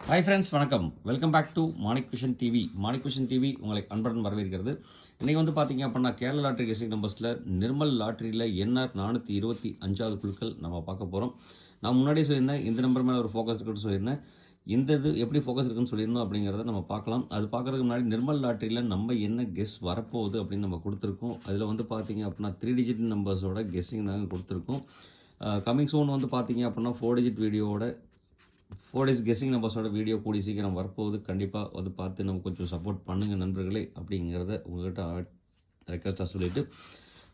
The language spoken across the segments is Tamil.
ஹாய் ஃப்ரெண்ட்ஸ், வணக்கம். Welcome back to Manik vision TV. Manik vision TV உங்களை அன்புடன் வரவேற்கிறது. இன்றைக்கி வந்து பார்த்தீங்க அப்படின்னா கேரளா லாட்ரி கெஸிங் நம்பர்ஸில் நிர்மல் லாட்ரியில் என்ஆர் 425வது குழுக்கள் நம்ம பார்க்க போகிறோம். நான் முன்னாடியே சொல்லியிருந்தேன், இந்த நம்பர் மேலே ஒரு ஃபோக்கஸ் இருக்குன்னு சொல்லியிருந்தேன். இந்த இது எப்படி ஃபோக்கஸ் இருக்குன்னு சொல்லியிருந்தோம் அப்படிங்கிறத நம்ம பார்க்கலாம். அது பார்க்குறதுக்கு முன்னாடி நிர்மல் லாட்ரியில் நம்ம என்ன கெஸ் வரப்போகுது அப்படின்னு நம்ம கொடுத்துருக்கோம். அதில் வந்து பார்த்தீங்க அப்படின்னா 3 டிஜிட் நம்பர்ஸோட கெஸ்ஸிங் தாங்க கொடுத்துருக்கோம். கமிங் சூன் வந்து பார்த்தீங்க அப்படின்னா 4 டிஜிட் வீடியோவோட 4 டேஸ் கெஸ்ஸிங் நம்பர்ஸோட வீடியோ கூடி சீக்கிரம் வரப்போகுது. கண்டிப்பாக வந்து பார்த்து நம்ம கொஞ்சம் சப்போர்ட் பண்ணுங்கள் நண்பர்களே அப்படிங்கிறத உங்கள்கிட்ட ரெக்வஸ்ட்டாக சொல்லிவிட்டு,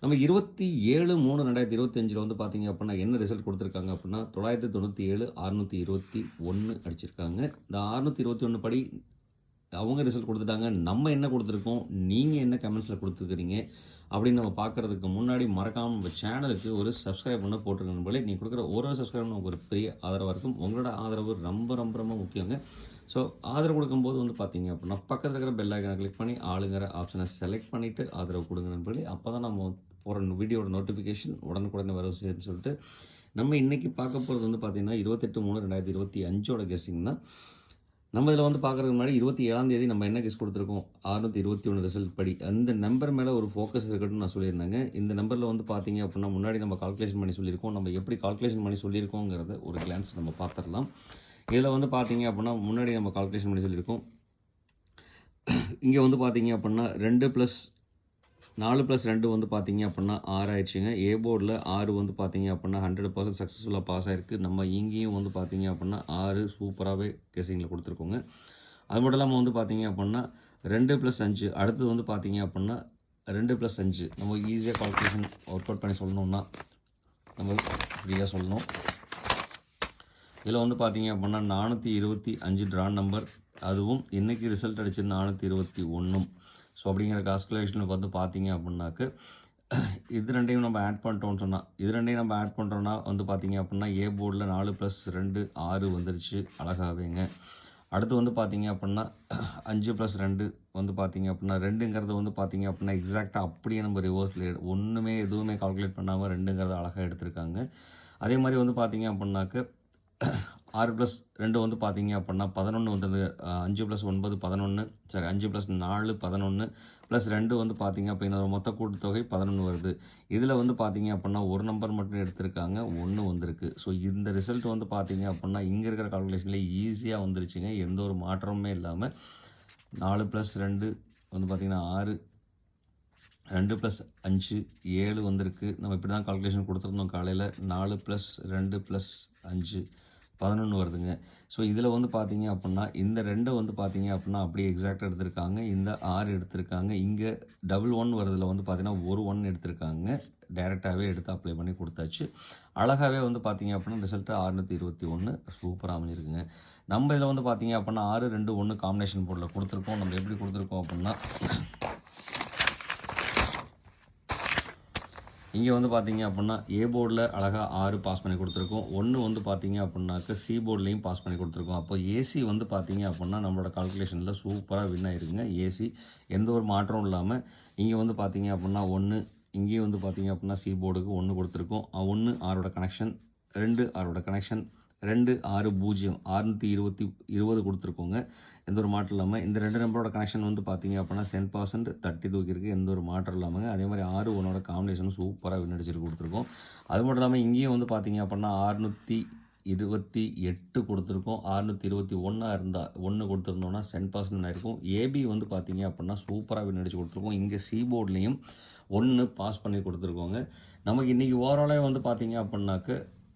நம்ம 27/3/2025 வந்து பார்த்தீங்க அப்படின்னா என்ன ரிசல்ட் கொடுத்துருக்காங்க அப்படின்னா 997 621 அடிச்சிருக்காங்க. இந்த 621 படி அவங்க ரிசல்ட் கொடுத்துட்டாங்க. நம்ம என்ன கொடுத்துருக்கோம், நீங்கள் என்ன கமெண்ட்ஸில் கொடுத்துருக்குறீங்க அப்படின்னு நம்ம பார்க்குறதுக்கு முன்னாடி மறக்காமல் நம்ம சேனலுக்கு ஒரு சப்ஸ்கிரைப் பண்ண போட்டிருக்க நண்பர்களே. நீங்கள் கொடுக்குற ஒரு சப்ஸ்கிரைப் நமக்கு ஒரு பெரிய ஆதரவாக இருக்கும். உங்களோட ஆதரவு ரொம்ப ரொம்ப ரொம்ப முக்கியங்க. ஸோ ஆதரவு கொடுக்கும்போது வந்து பார்த்தீங்க அப்படின்னா பக்கத்தில் இருக்கிற பெல் ஐக்கனை கிளிக் பண்ணி ஆளுங்கிற ஆப்ஷனை செலக்ட் பண்ணிவிட்டு ஆதரவு கொடுங்க நண்பர்களே. அப்போ தான் நம்ம போகிற வீடியோட நோட்டிஃபிகேஷன் உடனுக்குடனே வர சொல்லிட்டு நம்ம இன்றைக்கி பார்க்க போகிறது வந்து பார்த்திங்கன்னா 28/3/2025 கெஸ்ஸிங் தான். நம்ம இதில் வந்து பார்க்குறதுக்கு முன்னாடி 27ஆம் தேதி நம்ம என்ன கெஸ் கொடுத்துருக்கோம், 621 ரிசல்ட் படி அந்த நம்பர் மேலே ஒரு ஃபோக்கஸ் இருக்கட்டும்னு நான் சொல்லியிருந்தேங்க. இந்த நம்பரில் வந்து பார்த்தீங்க அப்படின்னா முன்னாடி நம்ம கால்குலேஷன் பண்ணி சொல்லியிருக்கோம். நம்ம எப்படி கால்குலேஷன் பண்ணி சொல்லியிருக்கோங்கிறத ஒரு கிளான்ஸ் நம்ம பார்த்துடலாம். இதில் வந்து பார்த்தீங்க அப்படின்னா முன்னாடி நம்ம கால்குலேஷன் பண்ணி சொல்லியிருக்கோம். இங்கே வந்து பார்த்தீங்க அப்படின்னா 4+2 வந்து பார்த்தீங்க அப்படின்னா 6 ஆயிடுச்சுங்க. ஏ போர்டில் 6 வந்து பார்த்தீங்க அப்படின்னா 100% சக்ஸஸ்ஃபுல்லாக பாஸ் ஆகிருக்கு. நம்ம இங்கேயும் வந்து பார்த்தீங்க அப்படின்னா 6 சூப்பராகவே கெஸிங்கில் கொடுத்துருக்கோங்க. அது மட்டும் இல்லாமல் வந்து பார்த்தீங்க அப்படின்னா 2+5 அடுத்தது வந்து பார்த்தீங்க அப்படின்னா 2+5 நம்ம ஈஸியாக கால்குலேஷன் ஒர்க் அவுட் பண்ணி சொல்லணும்னா நம்ம ஃப்ரீயாக சொல்லணும். இதில் வந்து பார்த்தீங்க அப்படின்னா 425 ட்ரா நம்பர், அதுவும் இன்றைக்கி ரிசல்ட் அடிச்சு 421. ஸோ அப்படிங்கிற கால்குலேஷனில் வந்து பார்த்தீங்க அப்படின்னாக்க இது ரெண்டையும் நம்ம ஆட் பண்ணுறோன்னா வந்து பார்த்தீங்க அப்படின்னா ஏ போர்டில் 4+2 6 வந்துருச்சு அழகாகவேங்க. அடுத்து வந்து பார்த்தீங்க அப்படின்னா 5+2 வந்து பார்த்தீங்க அப்படின்னா 2ங்கிறது வந்து பார்த்தீங்க அப்படின்னா எக்ஸாக்டாக அப்படியே நம்ம ரிவர்ஸில் எதுவுமே கால்குலேட் பண்ணாமல் 2ங்கிறத அழகாக எடுத்திருக்காங்க. அதே மாதிரி வந்து பார்த்தீங்க அப்படின்னாக்க 6+2 வந்து பார்த்தீங்க அப்படின்னா 11 வந்தது. 5+9 11, சரி 5+4 11 +2 வந்து பார்த்தீங்க அப்படின்னா மொத்த கூட்டுத்தொகை 11 வருது. இதில் வந்து பார்த்தீங்க அப்படின்னா ஒரு நம்பர் மட்டும் எடுத்திருக்காங்க, 1 வந்திருக்கு. ஸோ இந்த ரிசல்ட் வந்து பார்த்தீங்க அப்படின்னா இங்கே இருக்கிற கால்குலேஷனில் ஈஸியாக வந்துருச்சுங்க, எந்த ஒரு மாற்றமுமே இல்லாமல். 4+2 வந்து பார்த்திங்கன்னா 6, 2+5 7 வந்திருக்கு. நம்ம இப்படி தான் கால்குலேஷன் கொடுத்துருந்தோம் காலையில். 4+2+5 11 வருதுங்க. ஸோ இதில் வந்து பார்த்தீங்க அப்படின்னா இந்த 2 வந்து பார்த்தீங்க அப்படின்னா அப்படியே எக்ஸாக்டாக எடுத்திருக்காங்க. இந்த 6 எடுத்திருக்காங்க. இங்கே 1 வருதில் வந்து பார்த்தீங்கன்னா ஒரு 1 எடுத்திருக்காங்க. டைரெக்டாகவே எடுத்து அப்ளை பண்ணி கொடுத்தாச்சு. அழகாகவே வந்து பார்த்தீங்க அப்படின்னா ரிசல்ட்டு 621 சூப்பராக அமைஞ்சிருக்குங்க. நம்ம இதில் வந்து பார்த்தீங்க அப்படின்னா 6 2 1 காம்பினேஷன் போர்டில் கொடுத்துருக்கோம். நம்ம எப்படி கொடுத்துருக்கோம் அப்படின்னா இங்கே வந்து பார்த்தீங்க அப்படின்னா ஏ போர்டில் அழகாக 6 பாஸ் பண்ணி கொடுத்துருக்கோம். 1 வந்து பார்த்தீங்க அப்படின்னாக்க சி போர்ட்லேயும் பாஸ் பண்ணி கொடுத்துருக்கோம். அப்போ ஏசி வந்து பார்த்தீங்க அப்படின்னா நம்மளோட கால்குலேஷனில் சூப்பராக வின் ஆகிருக்குங்க. ஏசி எந்த ஒரு மாற்றமும் இல்லாமல் இங்கே வந்து பார்த்தீங்க அப்படின்னா 1, இங்கேயும் வந்து பார்த்தீங்க அப்படின்னா சி போர்டுக்கு 1 கொடுத்துருக்கோம். 1 6ஓட கனெக்ஷன், 2 6ஓட கனெக்ஷன், 2 6 0 620 கொடுத்துருக்கோங்க. எந்த ஒரு மாற்றம் இல்லாமல். இந்த 2 நம்பரோட கனெக்ஷன் வந்து பார்த்தீங்க அப்படின்னா 10% தட்டி தூக்கியிருக்கு, எந்த ஒரு மாற்றம் இல்லாமல். அதே மாதிரி 6 1ஓட காம்பினேஷனும் சூப்பராக விண்ணடிச்சிட்டு கொடுத்துருக்கோம். அது மட்டும் இல்லாமல் இங்கேயும் வந்து பார்த்தீங்க அப்படின்னா 628 கொடுத்துருக்கோம். 621 இருந்தால் 1 கொடுத்துருந்தோன்னா 10% ஆயிருக்கும். ஏபி வந்து பார்த்தீங்க அப்படின்னா சூப்பராக விண்ணடிச்சு கொடுத்துருக்கோம். இங்கே சி போர்ட்லேயும் 1 பாஸ் பண்ணி கொடுத்துருக்கோங்க. நமக்கு இன்றைக்கி ஓவராலாக வந்து பார்த்தீங்க அப்படின்னாக்க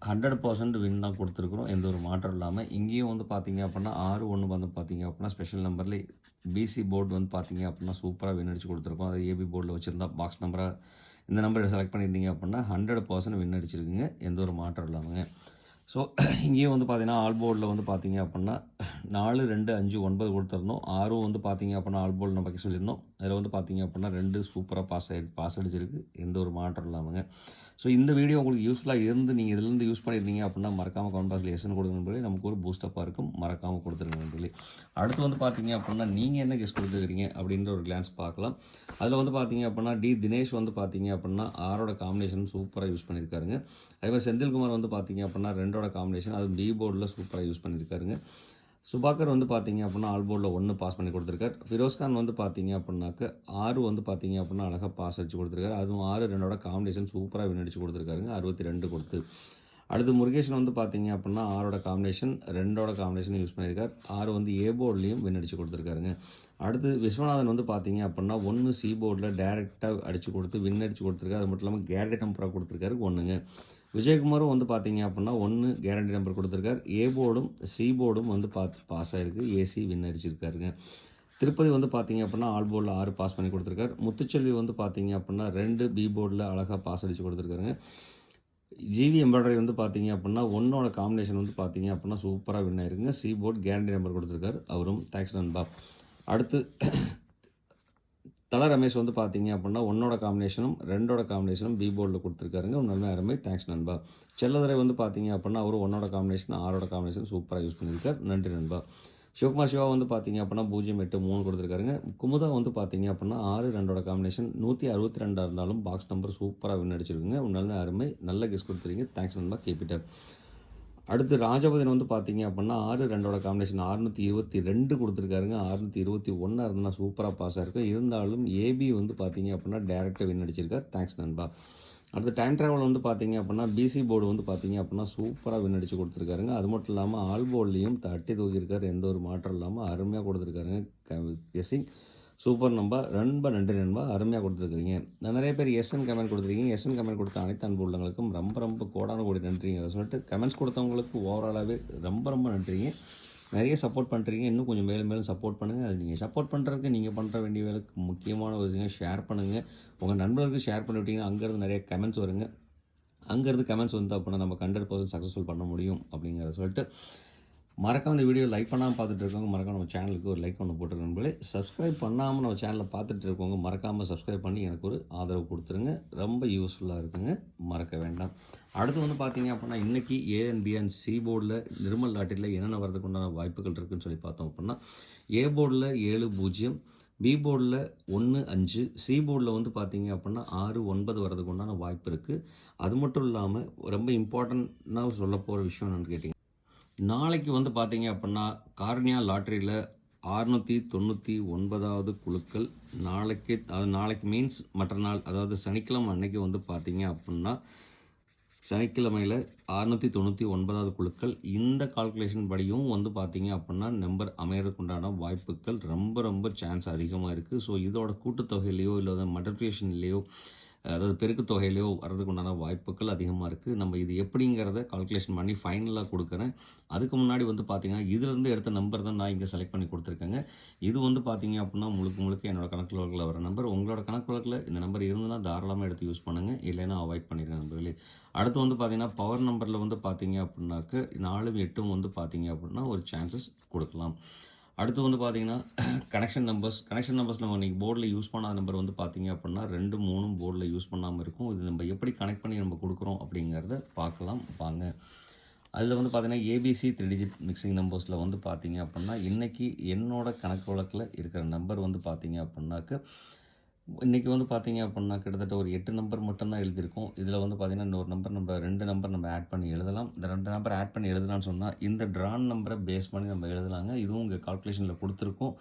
100% வின் தான் கொடுத்துருக்குறோம், எந்த ஒரு மாற்றம் இல்லாமல். இங்கேயும் வந்து பார்த்தீங்க அப்படின்னா 6 1 வந்து பார்த்தீங்க அப்படின்னா ஸ்பெஷல் நம்பரில் பிசி போர்டு வந்து பார்த்தீங்க அப்படின்னா சூப்பராக வின் அடிச்சு கொடுத்துருக்கோம். அது ஏபி போர்டில் வச்சுருந்தா பாக்ஸ் நம்பராக இந்த நம்பரை செலக்ட் பண்ணியிருந்தீங்க அப்படின்னா 100% வின் அடிச்சிருக்குங்க, எந்த ஒரு மாற்றம் இல்லாமங்க. ஸோ இங்கேயும் வந்து பார்த்தீங்கன்னா ஆல் போர்டில் வந்து பார்த்தீங்க அப்படின்னா 4 2 5 9 கொடுத்துருந்தோம். 6 வந்து பார்த்தீங்க அப்படின்னா ஆல் போர்டில் நம்ம சொல்லியிருந்தோம். அதில் வந்து பார்த்தீங்க அப்படின்னா 2 சூப்பராக பாஸ் அடிச்சிருக்கு, எந்த ஒரு மாற்றம் இல்லாமங்க. ஸோ இந்த வீடியோ உங்களுக்கு யூஸ்ஃபுல்லாக இருந்து நீங்கள் இதிலேருந்து யூஸ் பண்ணியிருந்தீங்க அப்படின்னா மறக்காமல் கமெண்ட் பாக்ஸில் எஸ்ன்னு கொடுங்க நண்பர்களே. நமக்கு ஒரு பூஸ்டப்பாக இருக்கும், மறக்காமல் கொடுத்துருங்க நண்பர்களே. அடுத்து வந்து பார்த்தீங்க அப்படின்னா நீங்கள் என்ன கெஸ் கொடுத்துருக்கீங்க அப்படின்ற ஒரு கிளான்ஸ் பார்க்கலாம். அதில் வந்து பார்த்தீங்க அப்படின்னா தினேஷ் வந்து பார்த்தீங்க அப்படின்னா 6ஓட காம்பினேஷன் சூப்பராக யூஸ் பண்ணியிருக்காருங்க. அதே மாதிரி செந்தில்குமார் வந்து பார்த்தீங்க அப்படின்னா 2ஓட காம்பினேஷன், அது பி போர்டில் சூப்பராக யூஸ் பண்ணியிருக்காருங்க. சுபாகர் வந்து பார்த்தீங்க அப்படின்னா ஆல் போர்டில் 1 பாஸ் பண்ணி கொடுத்துருக்காரு. ஃபிரோஸ்கான் வந்து பார்த்தீங்க அப்படின்னாக்க 6 வந்து பார்த்தீங்க அப்படின்னா அழகாக பாஸ் அடிச்சு கொடுத்துருக்காரு. அதுவும் 6 2ஓட காம்பினேஷன் சூப்பராக வின் அடிச்சு கொடுத்துருக்காருங்க 62 கொடுத்து. அடுத்து முருகேஷன் வந்து பார்த்தீங்க அப்படின்னா 6ஓட காம்பினேஷன் 2ஓட காம்பினேஷன் யூஸ் பண்ணியிருக்கார். 6 வந்து ஏ போர்ட்லேயும் வின் அடிச்சு கொடுத்துருக்காருங்க. அடுத்து விஸ்வநாதன் வந்து பார்த்தீங்க அப்படின்னா 1 சி போர்டில் டேரெக்டாக அடித்து கொடுத்து வின் அடிச்சு கொடுத்துருக்காரு. அது மட்டும் இல்லாமல் கேரண்டி நம்பராக கொடுத்துருக்காரு 1ங்க. விஜயகுமாரும் வந்து பார்த்தீங்க அப்படின்னா 1 கேரண்டி நம்பர் கொடுத்துருக்காரு. ஏ போர்டும் சி போர்டும் வந்து பாஸ் ஆகிருக்கு. AC win அடிச்சிருக்காருங்க. திருப்பதி வந்து பார்த்தீங்க அப்படின்னா ஆல் போர்டில் 6 பாஸ் பண்ணி கொடுத்துருக்காரு. முத்துச்செல்வி வந்து பார்த்தீங்க அப்படின்னா 2 பி போர்டில் அழகாக பாஸ் அடித்து கொடுத்துருக்காருங்க. ஜிவி எம்ப்ராய்டரி வந்து பார்த்தீங்க அப்படின்னா 1ஓட காம்பினேஷன் வந்து பார்த்தீங்க அப்படின்னா சூப்பராக வின் ஆயிருக்குங்க. சி போர்ட் கேரண்டி நம்பர் கொடுத்துருக்காரு. அவரும் தேங்க்ஸ் நண்பா. அடுத்து தல ரமேஷ் வந்து பார்த்தீங்க அப்படின்னா 1ஓட காம்பினேஷனும் 2ஓட காம்பினேஷனும் பி போர்டில் கொடுத்துருக்காருங்க. நல்ல அருமை தேங்க்ஸ் நண்பா. செல்லதுரை வந்து பார்த்தீங்க அப்படின்னா அவரும் 1ஓட காம்பினேஷன் 6ஓட காம்பினேஷன் சூப்பராக யூஸ் பண்ணியிருக்கார். நன்றி நண்பா. சிவகுமார் சிவா வந்து பார்த்தீங்க அப்படின்னா 083 கொடுத்துருக்காருங்க. குமுதா வந்து பார்த்தீங்க அப்படின்னா 6 2ஓட காம்பினேஷன் 162 இருந்தாலும் பாக்ஸ் நம்பர் சூப்பராக வின் அடிச்சிருக்குங்க. நல்ல அருமை நல்ல கெஸ் கொடுத்துருக்கீங்க. தேங்க்ஸ் நண்பா. Keep it up. அடுத்து ராஜபதின் வந்து பார்த்தீங்க அப்படின்னா 6 2ஓட காம்பினேஷன் 622 கொடுத்துருக்காருங்க. 621 இருந்தால் சூப்பராக பாஸ் ஆகிருக்கு. இருந்தாலும் ஏபி வந்து பார்த்தீங்க அப்படின்னா டேரெக்டாக வின் அடிச்சிருக்கார். தேங்க்ஸ் நண்பா. அடுத்து டைம் ட்ராவல் வந்து பார்த்தீங்க அப்படின்னா பிசி போர்டு வந்து பார்த்தீங்க அப்படின்னா சூப்பராக வின் அடிச்சு கொடுத்துருக்காருங்க. அது மட்டும் இல்லாமல் ஆல் போர்ட்லேயும் தட்டி தூக்கியிருக்காரு. எந்த ஒரு மாற்றம் இல்லாமல் அருமையாக கொடுத்துருக்காருங்க. கெஸ்ஸிங் சூப்பர் நண்பா. ரொம்ப நன்றி நண்பா. அருமையாக கொடுத்துருக்கீங்க. நிறைய பேர் எஸ்என் கமெண்ட் கொடுத்துருக்கீங்க. எஸ்என் கமெண்ட் கொடுத்த அனைத்து அன்பு உள்ளவங்களுக்கும் ரொம்ப கோடான கோடி நன்றிங்க. அதை சொல்லிட்டு கமெண்ட்ஸ் கொடுத்தவங்களுக்கு ஓவராலாகவே ரொம்ப நன்றிங்க. நிறைய சப்போர்ட் பண்ணுறீங்க. இன்னும் கொஞ்சம் மேலும் சப்போர்ட் பண்ணுங்கள். அது நீங்கள் சப்போர்ட் பண்ணுறதுக்கு நீங்கள் பண்ணுற வேண்டிய வேலைக்கு முக்கியமான ஒரு விஷயம் ஷேர் பண்ணுங்கள். உங்கள் நண்பர்களுக்கு ஷேர் பண்ணிவிட்டீங்கன்னா அங்கேருந்து நிறைய கமெண்ட்ஸ் வருங்க. அங்கேருந்து கமெண்ட்ஸ் வந்து அப்படின்னா நம்ம 100% சக்ஸஸ்ஃபுல் பண்ண முடியும் அப்படிங்கிறத சொல்லிட்டு மறக்காம இந்த வீடியோ லைக் பண்ணாமல் பார்த்துட்டு இருக்கவங்க மறக்காம நம்ம சேனலுக்கு ஒரு லைக் ஒன்று போட்டுருக்கோம். சப்ஸ்கிரைப் பண்ணாமல் நம்ம சேனலை பார்த்துட்டு இருக்கவங்க மறக்காமல் சப்ஸ்கிரைப் பண்ணி எனக்கு ஒரு ஆதரவு கொடுத்துருங்க. ரொம்ப யூஸ்ஃபுல்லாக இருக்குங்க. மறக்க வேண்டாம். அடுத்து வந்து பார்த்தீங்க அப்படின்னா இன்றைக்கி ஏஎன்பி அண்ட் சி போர்டில் நிர்மல் லாட்டரியில் என்னென்ன வரதுக்கு உண்டான வாய்ப்புகள் இருக்குதுன்னு சொல்லி பார்த்தோம் அப்படின்னா ஏ போர்டில் 7-0, பி போர்டில் 1-5, சி போர்டில் வந்து பார்த்தீங்க அப்படின்னா 6-9 வரதுக்கு உண்டான வாய்ப்பு இருக்குது. அது மட்டும் இல்லாமல் ரொம்ப இம்பார்ட்டண்ட்டாக சொல்ல போகிற விஷயம் என்னென்னு கேட்டிங்க, நாளைக்கு வந்து பார்த்தீங்க அப்படின்னா கார்னியா லாட்டரியில் 699வது குழுக்கள் நாளைக்கு மீன்ஸ் மற்ற நாள் அதாவது சனிக்கிழமை அன்னைக்கு வந்து பார்த்தீங்க அப்படின்னா சனிக்கிழமையில் 699வது குழுக்கள் இந்த கால்குலேஷன் படியும் வந்து பார்த்தீங்க அப்படின்னா நம்பர் அமையறதுக்கு உண்டான வாய்ப்புகள் ரொம்ப சான்ஸ் அதிகமாக இருக்குது. ஸோ இதோட கூட்டுத்தொகையிலையோ இல்லை மல்டிப்ளிகேஷன்லேயோ அதாவது பெருக்கு தொகையிலையோ வரதுக்கு உண்டான வாய்ப்புகள் அதிகமாக இருக்குது. நம்ம இது எப்படிங்கிறத கால்குலேஷன் பண்ணி ஃபைனலாக கொடுக்குறேன். அதுக்கு முன்னாடி வந்து பார்த்தீங்கன்னா இதிலேருந்து எடுத்த நம்பர் தான் நான் இங்கே செலக்ட் பண்ணி கொடுத்துருக்கேங்க. இது வந்து பார்த்தீங்க அப்படின்னா முழுக்க என்னோட கணக்கு வழக்கில் வர நம்பர். உங்களோட கணக்கு வழக்கில் இந்த நம்பர் இருந்ததுன்னா தாராளமாக எடுத்து யூஸ் பண்ணுங்கள். இல்லைன்னா அவாய்ட் பண்ணிடுங்க நம்பர்களே. அடுத்து வந்து பார்த்தீங்கன்னா பவர் நம்பரில் வந்து பார்த்தீங்க அப்படின்னாக்க 4 8 வந்து பார்த்தீங்க அப்படின்னா ஒரு சான்சஸ் கொடுக்கலாம். அடுத்து வந்து பார்த்தீங்கன்னா கனெக்ஷன் நம்பர்ஸ் நம்ம இன்றைக்கி போர்டில் யூஸ் பண்ணாத நம்பர் வந்து பார்த்தீங்க அப்படின்னா 2 3 போர்டில் யூஸ் பண்ணாமல் இருக்கும். இது நம்ம எப்படி கனெக்ட் பண்ணி நம்ம கொடுக்குறோம் அப்படிங்கிறத பார்க்கலாம் வாங்க. அதில் வந்து பார்த்தீங்கன்னா ஏபிசி 3 டிஜிட் மிக்சிங் நம்பர்ஸில் வந்து பார்த்தீங்க அப்படின்னா இன்றைக்கி என்னோடய கணக்கு வழக்கில் இருக்கிற நம்பர் வந்து பார்த்தீங்க அப்படின்னாக்க இன்றைக்கி வந்து பார்த்தீங்க அப்படின்னா கிட்டத்தட்ட ஒரு 8 நம்பர் மட்டும்தான் எழுதியிருக்கோம். இதில் வந்து பார்த்திங்கன்னா இன்னொரு நம்பர் நம்ம 2 நம்பர் நம்ம ஆட் பண்ணி எழுதலாம். இந்த 2 நம்பர் ஆட் பண்ணி எழுதலாம்னு சொன்னால் இந்த ட்ரான் நம்பரை பேஸ் பண்ணி நம்ம எழுதலாங்க. இதுவும் உங்கள் கால்குலேஷனில் கொடுத்துருக்கோம்.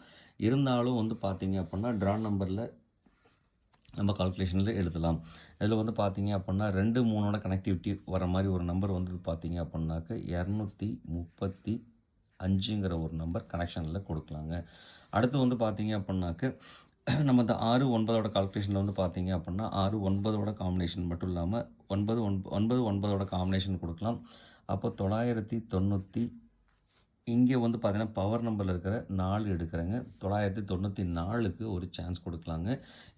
இருந்தாலும் வந்து பார்த்திங்க அப்படின்னா ட்ரான் நம்பரில் நம்ம கால்குலேஷனில் எழுதலாம். இதில் வந்து பார்த்திங்க அப்படின்னா 2 3ஓட கனெக்டிவிட்டி வர மாதிரி ஒரு நம்பர் வந்து பார்த்திங்க அப்படின்னாக்க 235ங்கிற ஒரு நம்பர் கனெக்ஷனில் கொடுக்கலாங்க. அடுத்து வந்து பார்த்திங்க அப்படின்னாக்க நம்ம இந்த 6 9ஓட கால்குலேஷனில் வந்து பார்த்தீங்க அப்படின்னா 6 9ஓட காம்பினேஷன் மட்டும் இல்லாமல் 9 9ஓட காம்பினேஷன் கொடுக்கலாம். அப்போ 990 இங்கே வந்து பார்த்தீங்கன்னா பவர் நம்பரில் இருக்கிற 4 எடுக்கிறேங்க. 994க்கு ஒரு சான்ஸ் கொடுக்கலாங்க.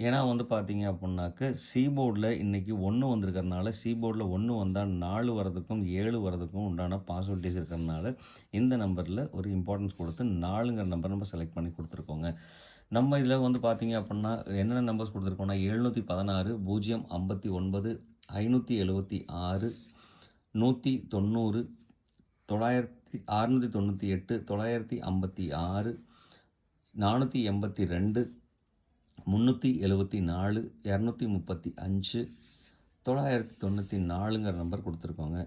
ஏன்னா வந்து பார்த்தீங்க அப்படின்னாக்க சி போர்டில் இன்றைக்கி 1 வந்திருக்கிறதுனால சி போர்டில் 1 வந்தால் 4 வரதுக்கும் 7 வரதுக்கும் உண்டான பாசிபிலிட்டிஸ் இருக்கிறதுனால இந்த நம்பரில் ஒரு இம்பார்ட்டன்ஸ் கொடுத்து 4ங்கிற நம்பர் நம்ம செலக்ட் பண்ணி கொடுத்துருக்கோங்க. நம்ம இதில் வந்து பார்த்தீங்க அப்படின்னா என்னென்ன நம்பர்ஸ் கொடுத்துருக்கோம்னா 716 059 576 190 698 956 482 374 235 994ங்கிற நம்பர் கொடுத்துருக்கோங்க.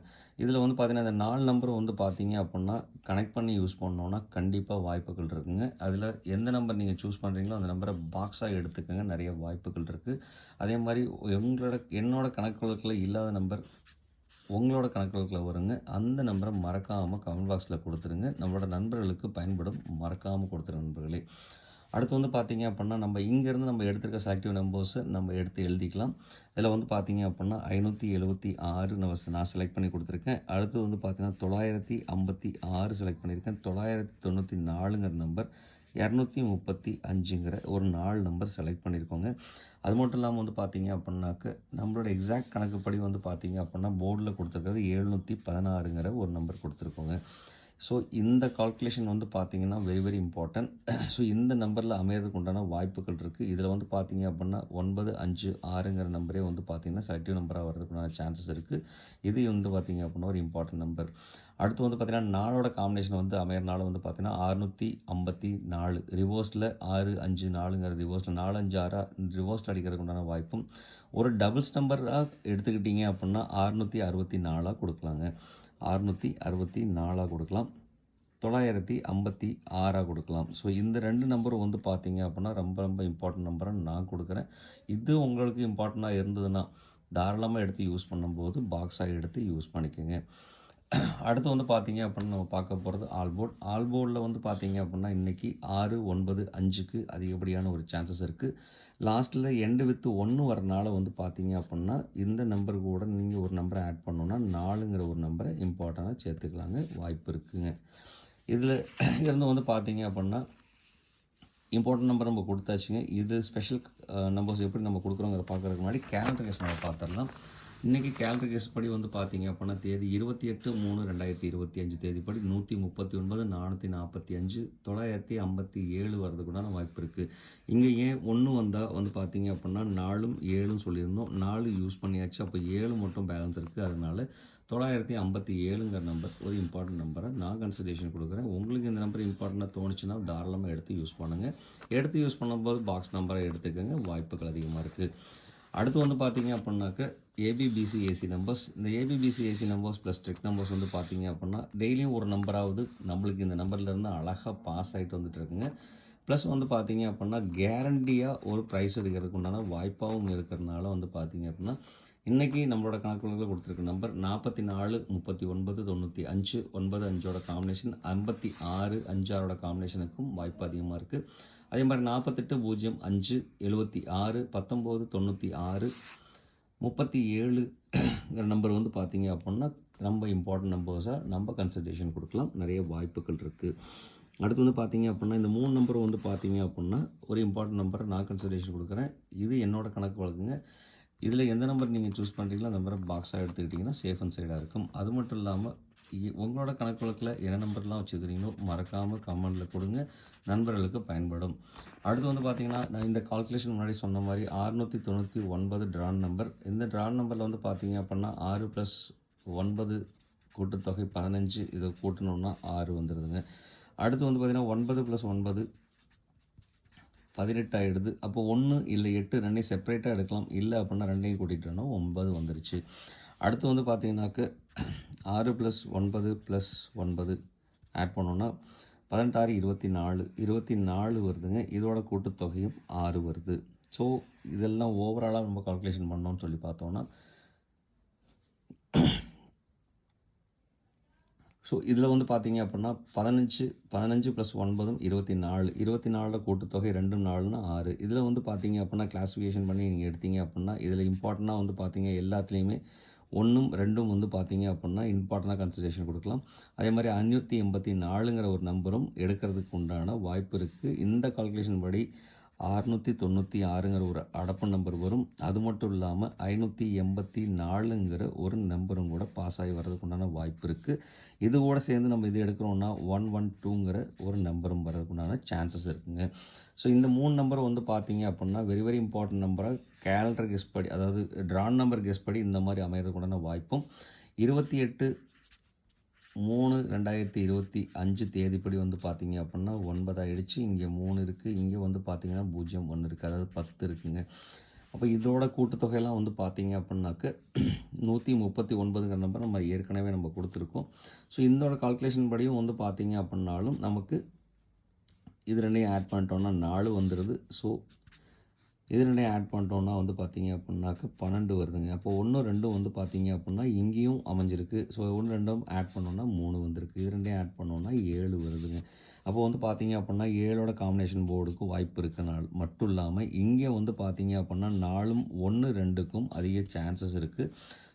இதில் வந்து பார்த்தீங்கன்னா இந்த 4 நம்பரும் வந்து பார்த்தீங்க அப்படின்னா கனெக்ட் பண்ணி யூஸ் பண்ணோன்னா கண்டிப்பாக வாய்ப்புகள் இருக்குங்க. அதில் எந்த நம்பர் நீங்கள் சூஸ் பண்ணுறீங்களோ அந்த நம்பரை பாக்ஸாக எடுத்துக்கோங்க, நிறைய வாய்ப்புகள் இருக்குது. அதே மாதிரி என்னோட கணக்கு வழக்கில் இல்லாத நம்பர் உங்களோட கணக்கு வழக்கில் வருங்க. அந்த நம்பரை மறக்காமல் கமெண்ட் பாக்ஸில் கொடுத்துருங்க. நம்மளோட நண்பர்களுக்கு பயன்படும், மறக்காமல் கொடுத்துருங்க நண்பர்களே. அடுத்து வந்து பார்த்தீங்க அப்படின்னா நம்ம இங்கேருந்து நம்ம எடுத்துருக்க செலக்டிவ் நம்பர்ஸை நம்ம எடுத்து எழுதிக்கலாம். இதில் வந்து பார்த்தீங்க அப்படின்னா 576 நான் செலக்ட் பண்ணி கொடுத்துருக்கேன். அடுத்து வந்து பார்த்தீங்கன்னா 956 செலக்ட் பண்ணியிருக்கேன். 994ங்கிற நம்பர், 235ங்கிற ஒரு 4 நம்பர் செலக்ட் பண்ணியிருக்கோங்க. அது மட்டும் இல்லாமல் வந்து பார்த்தீங்க அப்படின்னாக்க நம்மளோட எக்ஸாக்ட் கணக்குப்படி வந்து பார்த்தீங்க அப்படின்னா போர்டில் கொடுத்துருக்கிறது 716ங்கிற ஒரு நம்பர் கொடுத்துருக்கோங்க. ஸோ இந்த கால்குலேஷன் வந்து பார்த்தீங்கன்னா வெரி வெரி இம்பார்ட்டன்ட். ஸோ இந்த நம்பரில் அமையறதுக்கு உண்டான வாய்ப்புகள் இருக்குது. இதில் வந்து பார்த்தீங்க அப்படின்னா 956ங்கிற நம்பரே வந்து பார்த்தீங்கன்னா செலக்டிவ் நம்பராக வர்றதுக்குண்டான சான்சஸ் இருக்குது. இது வந்து பார்த்தீங்க அப்படின்னா ஒரு இம்பார்ட்டன்ட் நம்பர். அடுத்து வந்து பார்த்தீங்கன்னா நாளோட காம்பினேஷன் வந்து அமையறனால வந்து பார்த்தீங்கன்னா 654 ரிவர்ஸில் 654ங்கிற ரிவர்ஸில் 456 ரிவர்ஸில் அடிக்கிறதுக்கு உண்டான வாய்ப்பும், ஒரு டபுள்ஸ் நம்பராக எடுத்துக்கிட்டிங்க அப்படின்னா 664 கொடுக்கலாங்க. 664 கொடுக்கலாம், 956 கொடுக்கலாம். ஸோ இந்த 2 நம்பரும் வந்து பார்த்தீங்க அப்படின்னா ரொம்ப ரொம்ப இம்பார்ட்டன்ட் நம்பராக நான் கொடுக்குறேன். இது உங்களுக்கு இம்பார்ட்டண்ட்டாக இருந்ததுன்னா தாராளமாக எடுத்து யூஸ் பண்ணும்போது பாக்ஸாக எடுத்து யூஸ் பண்ணிக்கோங்க. அடுத்து வந்து பார்த்தீங்க அப்படின்னா நம்ம பார்க்க போகிறது ஆல்போர்டில் வந்து பார்த்தீங்க அப்படின்னா இன்றைக்கி 6, 9, 5க்கு அதிகப்படியான ஒரு சான்சஸ் இருக்குது. லாஸ்ட்டில் எண்டு வித் 1 வரனால வந்து பார்த்தீங்க அப்படின்னா இந்த நம்பர் கூட நீங்கள் ஒரு நம்பரை ஆட் பண்ணோன்னா 4ங்கிற ஒரு நம்பரை இம்பார்ட்டண்ட்டாக சேர்த்துக்கலாங்க, வாய்ப்பு இருக்குங்க. இதில் இருந்து வந்து பார்த்தீங்க அப்படின்னா இம்பார்ட்டன்ட் நம்பர் நம்ம கொடுத்தாச்சுங்க. இது ஸ்பெஷல் நம்பர்ஸ் எப்படி நம்ம கொடுக்குறோங்கிற பார்க்குறதுக்கு முன்னாடி கேலண்டர் கேஸ் நம்ம பார்த்துடலாம். இன்றைக்கி கேலண்டர் கேஸ் படி வந்து பார்த்தீங்க அப்படின்னா தேதி 28/3/2025 தேதிப்படி 139, 445, 957 வரதுக்குண்டான வாய்ப்பு இருக்குது. இங்கே ஏன் 1 வந்தால் வந்து பார்த்தீங்க அப்படின்னா 4ம் 7ம் சொல்லியிருந்தோம். 4 யூஸ் பண்ணியாச்சு, அப்போ 7 மட்டும் பேலன்ஸ் இருக்குது. அதனால் 957ங்கிற நம்பர் ஒரு இம்பார்ட்டன்ட் நம்பரை நான் கன்சிடரேஷன் கொடுக்குறேன். உங்களுக்கு இந்த நம்பர் இம்பார்ட்டண்ட்டாக தோணுச்சுன்னா தாராளமாக எடுத்து யூஸ் பண்ணுங்கள். எடுத்து யூஸ் பண்ணும்போது பாக்ஸ் நம்பரை எடுத்துக்கோங்க, வாய்ப்புகள் அதிகமாக இருக்குது. அடுத்து வந்து பார்த்தீங்க அப்படின்னாக்க ஏபிபிசிஏசி நம்பர்ஸ். இந்த ஏபிபிசிஏசி நம்பர்ஸ் ப்ளஸ் ட்ரிக் நம்பர்ஸ் வந்து பார்த்தீங்க அப்படின்னா டெய்லியும் ஒரு நம்பராவது நம்மளுக்கு இந்த நம்பர்லேருந்து அழகாக பாஸ் ஆகிட்டு வந்துட்டு இருக்குங்க. ப்ளஸ் வந்து பார்த்தீங்க அப்படின்னா கேரண்டியாக ஒரு ப்ரைஸ் எடுக்கிறதுக்கு உண்டான வாய்ப்பாகவும் இருக்கிறதுனால வந்து பார்த்தீங்க அப்படின்னா இன்றைக்கி நம்மளோட கணக்குகளில் கொடுத்துருக்க நம்பர் 44, 39, 95, 95ஓட காம்பினேஷன், 56, 56ஓட காம்பினேஷனுக்கும் வாய்ப்பு அதிகமாக இருக்குது. அதே மாதிரி 48, 05, 76, 19, 96, 37 நம்பர் வந்து பார்த்தீங்க அப்படின்னா ரொம்ப இம்பார்ட்டன்ட் நம்பர்ஸாக நம்ம கன்சிடரேஷன் கொடுக்கலாம், நிறைய வாய்ப்புகள் இருக்குது. அடுத்து வந்து பார்த்தீங்க அப்படின்னா இந்த 3 நம்பரும் வந்து பார்த்தீங்க அப்படின்னா ஒரு இம்பார்ட்டன்ட் நம்பரை நான் கன்சிடரேஷன் கொடுக்குறேன். இது என்னோட கணக்கு வழக்குங்க. இதில் எந்த நம்பர் நீங்கள் சூஸ் பண்ணுறீங்களோ அந்த நம்பரை பாக்ஸாக எடுத்துக்கிட்டிங்கன்னா சேஃப் அண்ட் சைடாக இருக்கும். அது மட்டும் இல்லாமல் உங்களோட கணக்கு வழக்கில் என்ன நம்பர்லாம் வச்சுக்கிறீங்களோ மறக்காமல் கமெண்டில் கொடுங்க, நண்பர்களுக்கு பயன்படும். அடுத்து வந்து பார்த்திங்கன்னா நான் இந்த கால்குலேஷன் முன்னாடி சொன்ன மாதிரி 699 ட்ரான் நம்பர். இந்த ட்ரான் நம்பரில் வந்து பார்த்தீங்க அப்படின்னா 6 + 9 கூட்டுத்தொகை 15, இதை கூட்டணுன்னா 6 வந்துடுதுங்க. அடுத்து வந்து பார்த்திங்கன்னா 9 + 9 18 ஆகிடுது. அப்போ 1 இல்லை 8 ரெண்டையும் செப்பரேட்டாக எடுக்கலாம். இல்லை அப்படின்னா ரெண்டையும் கூட்டிகிட்டோன்னா 9 வந்துருச்சு. அடுத்து வந்து பார்த்தீங்கன்னாக்க 6 + 9 + 9 ஆட் பண்ணோன்னா 18, 24, 24 வருதுங்க. இதோட கூட்டுத்தொகையும் 6 வருது. ஸோ இதெல்லாம் ஓவராலாக நம்ம கால்குலேஷன் பண்ணோன்னு சொல்லி பார்த்தோன்னா ஸோ இதில் வந்து பார்த்தீங்க அப்படின்னா 15 + 9 24, 24 கூட்டுத்தொகை 2, 4னா 6. இதில் வந்து பார்த்தீங்க அப்படின்னா கிளாஸிஃபிகேஷன் பண்ணி நீங்கள் எடுத்தீங்க அப்படின்னா இதில் இம்பார்ட்டண்ட்டாக வந்து பார்த்தீங்க எல்லாத்துலேயுமே 1ம் 2ம் வந்து பார்த்தீங்க அப்படின்னா இம்பார்ட்டண்ட்டாக கன்சிடரேஷன் கொடுக்கலாம். அதே மாதிரி 584ங்கிற ஒரு நம்பரும் எடுக்கிறதுக்கு உண்டான வாய்ப்பு இருக்குது. இந்த கால்குலேஷன் படி 696ங்கிற ஒரு அடப்பு நம்பர் வரும். அது மட்டும் இல்லாமல் 584ங்கிற ஒரு நம்பரும் கூட பாஸ் ஆகி வர்றதுக்கு உண்டான வாய்ப்பு இருக்குது. இது கூட சேர்ந்து நம்ம இது எடுக்கிறோன்னா 112ங்கிற ஒரு நம்பரும் வர்றதுக்கு உண்டான சான்சஸ் இருக்குங்க. ஸோ இந்த 3 நம்பர் வந்து பார்த்தீங்க அப்படின்னா வெரி வெரி இம்பார்ட்டன்ட் நம்பராக கேலண்டர் கெஸ் படி, அதாவது ட்ரான் நம்பர் கெஸ் படி இந்த மாதிரி அமைகிறதுக்கு உண்டான வாய்ப்பும் 28/3/2025 தேதிப்படி வந்து பார்த்தீங்க அப்படின்னா 9 ஆகிடுச்சு. இங்கே 3 இருக்குது, இங்கே வந்து பார்த்தீங்கன்னா 01 இருக்குது, அதாவது 10 இருக்குங்க. அப்போ இதோட கூட்டுத்தொகையெல்லாம் வந்து பார்த்தீங்க அப்படின்னாக்க 139ங்கிற நம்பர் நம்ம ஏற்கனவே நம்ம கொடுத்துருக்கோம். ஸோ இதோட கால்குலேஷன் படியும் வந்து பார்த்தீங்க அப்படின்னாலும் நமக்கு இது ரெண்டையும் ஆட் பண்ணிட்டோம்னா 4 வந்துடுது. ஸோ இது ரெண்டையும் ஆட் பண்ணிட்டோம்னா வந்து பார்த்தீங்க அப்படின்னாக்க 12 வருதுங்க. அப்போ 1 2 வந்து பார்த்தீங்க அப்படின்னா இங்கேயும் அமைஞ்சிருக்கு. ஸோ 1 2 ஆட் பண்ணோன்னா 3 வந்திருக்கு. இது ரெண்டையும் ஆட் பண்ணோன்னா 7 வருதுங்க. அப்போ வந்து பார்த்தீங்க அப்படின்னா 7ஓட காம்பினேஷன் போர்டுக்கு வாய்ப்பு இருக்கனால மட்டும் இல்லாமல் இங்கே வந்து பார்த்தீங்க அப்படின்னா 4ம் 1 2க்கும் அதிக சான்சஸ் இருக்குது.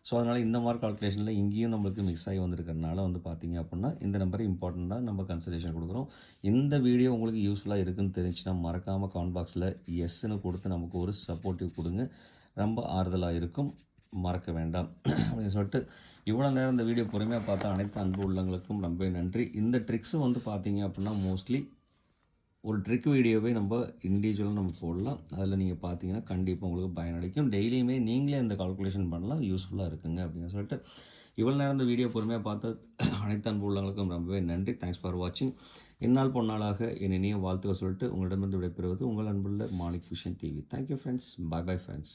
ஸோ அதனால் இந்த மாதிரி கால்குலேஷனில் இங்கேயும் நம்மளுக்கு மிக்ஸ் ஆகி வந்திருக்கிறதுனால வந்து பார்த்தீங்க அப்படின்னா இந்த நம்பரை இம்பார்ட்டண்ட்டாக நம்ம கன்சிடரேஷன் கொடுக்குறோம். இந்த வீடியோ உங்களுக்கு யூஸ்ஃபுல்லாக இருக்குதுன்னு தெரிஞ்சுன்னா மறக்காமல் கமெண்ட் பாக்ஸில் எஸ்ன்னு கொடுத்து நமக்கு ஒரு சப்போர்ட்டிவ் கொடுங்க. ரொம்ப ஆறுதலாக இருக்கும், மறக்க வேண்டாம் அப்படின்னு சொல்லிட்டு இவ்வளோ நேரம் இந்த வீடியோ பொறுமையாக பார்த்தா அனைத்து அன்பு உள்ளவங்களுக்கும் ரொம்ப நன்றி. இந்த ட்ரிக்ஸும் வந்து பார்த்தீங்க அப்படின்னா மோஸ்ட்லி ஒரு ட்ரிக் வீடியோவே நம்ம இண்டிவிஜுவலாக நம்ம போடலாம். அதில் நீங்கள் பார்த்தீங்கன்னா கண்டிப்பாக உங்களுக்கு பயனளிக்கும். டெய்லியுமே நீங்களே அந்த கால்குலேஷன் பண்ணலாம், யூஸ்ஃபுல்லாக இருக்குங்க அப்படின்னு சொல்லிட்டு இவ்வளோ நேரம் இந்த வீடியோ பொறுமையாக பார்த்த அனைத்து அன்பு உள்ளவங்களுக்கும் ரொம்பவே நன்றி. தேங்க்ஸ் ஃபார் வாட்சிங். இந்நாள் பொன்னாளாக என் இனிய வாழ்த்துக்கள் சொல்லிட்டு உங்களிடமிருந்து விடைபெறுவது உங்கள் அன்புள்ள Manik vision TV. Thank you friends. Bye bye friends.